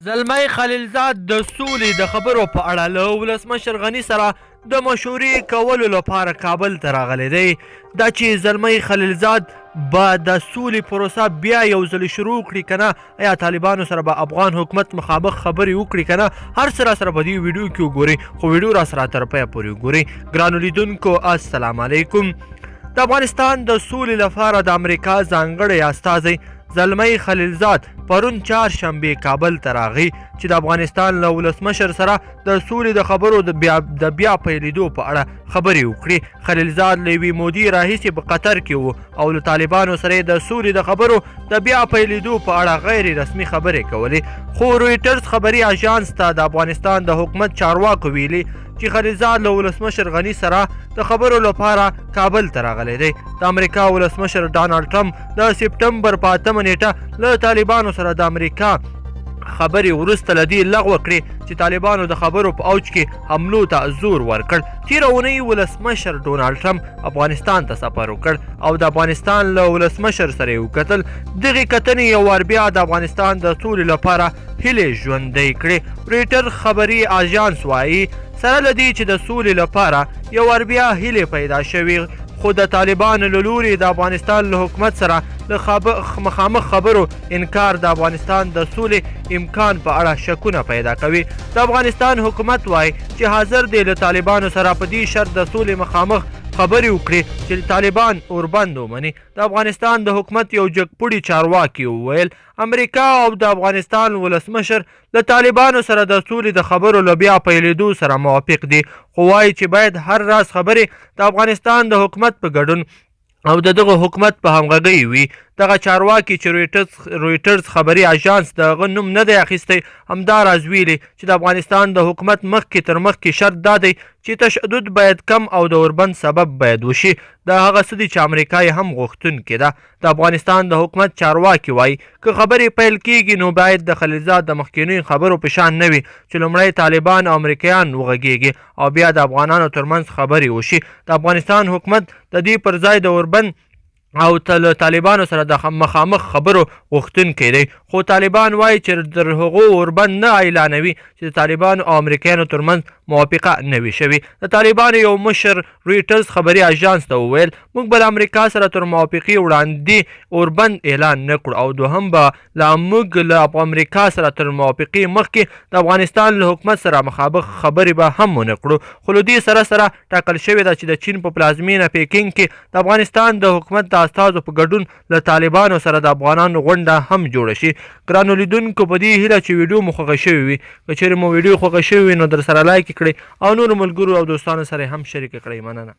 زلمی خلیلزاد د سولې د خبرو په اړه له ولسمشر غني سره د مشورې کولو لپاره کابل ته راغلی دی. دا چې زلمی خلیلزاد به د سولې پروسه بیا یو ځل شروع کړي که نه، ایا طالبانو سره به افغان حکومت مخامخ خبرې وکړي که نه، هر څه را سره په دې ویډیو کې وګورئ، خو ویډیو را سره تر پایه پورې وګورئ. ګرانو لیدونکو السلام علیکم. د افغانستان د سولې لپاره د امریکا ځانګړی استازی زلمی خلیلزاد پرون چهارشنبې کابل ته راغی چې د افغانستان له ولسمشر سره د سولې د خبرو د بیا پیلېدو په اړه خبرې وکړي. خلیلزاد له یوې مودې راهیسې په قطر کې و او له طالبانو سره د سولې د خبرو د بیا پیلېدو په اړه غیر رسمي خبرې کولې، خو رویټرز خبري اژانس ته د افغانستان د حکومت چارواکو ویلي چې خلیلزاد له ولسمشر غني سره د خبرو لپاره کابل ته راغلی دی. د امریکا ولسمشر ډانالډ ټرمپ د سپټمبر په 8 نیټه له طالبانو سره د امریکا خبرې وروسته له دې لغوه کړې چې طالبانو د خبرو په اوج کې حملو ته زور ورکړ. تېره اونۍ ولسمشر ډونالډ ټرمپ افغانستان ته سفر وکړ او د افغانستان له ولسمشر سره یې وکتل. دغې کتنې یو وار بیا د افغانستان د سولې لپاره هیلې ژوندۍ کړې. رویټر خبري اژانس وایي سره له دې چې د سولې لپاره یو وار بیا هیلې پیدا شوې، خو د طالبانو له لوري د افغانستان له حکومت سره له مخامخ خبرو انکار د افغانستان د سولې امکان په اړه شکونه پیدا کوي. د افغانستان حکومت وایي چې حاضر دی له طالبانو سره په دې شرط د سولې مخامخ خبرې وکړي چې طالبان اوربند ومني. د افغانستان د حکومت یو جګپوړي چارواکي وویل امریکا او د افغانستان ولسمشر له طالبانو سره د سولې د خبرو له بیا پیلېدو سره موافق دي، خو وایي چې باید هر راز خبرې د افغانستان د حکومت په ګډون او د دغه حکومت په همغږۍ وي. دغه چارواکي چې رویټرز خبري اژانس د هغه نوم نه دی اخیستی همدا راز ویلي چې د افغانستان د حکومت مخکې تر مخکې شرط دا دی چې تشدد باید کم او د اوربند سبب باید وشي. دا هغه څه دي چې امریکا یې هم غوښتونکې ده. د افغانستان د حکومت چارواکي وایي که خبرې پیل کیږي نو باید د خلیلزاد د مخکینیو خبرو په شان نه وي چې لومړی طالبان او امریکایان وغږیږي او بیا د افغانانو ترمنځ خبرې وشي. د افغانستان حکومت د دې پر ځای د اوربند او طالبانو سره د مخامخ خبرو غوښتونکی دی، خو طالبان وایي چې تر هغو اوربند نه اعلانوي چې د طالبانو او امریکایانو ترمنځ موافقه نه وي شوې. د طالبانو یو مشر رویټرز خبري اژانس ته وویل موږ به له امریکا سره تر موافقې وړاندې اوربند اعلان نه کړو او دوهم به موږ له امریکا سره تر موافقې مخکې د افغانستان له حکومت سره مخامخ خبرې به هم ونه کړو. خو له دې سره سره ټاکل شوې ده چې د چین په پلازمینه پیکینګ کې د افغانستان د حکومت د استازو په ګډون له طالبانو سره د افغانانو غونډه هم جوړه شي. ګرانو لیدونکو په دې هیله چې ویډیو مو خوښه شوې وي، که چیرې مو ویډیو خوښه شوې وي نو در سره لایک کړئ او نورو ملګرو او دوستانو سره هم شریک کړئ. مننه.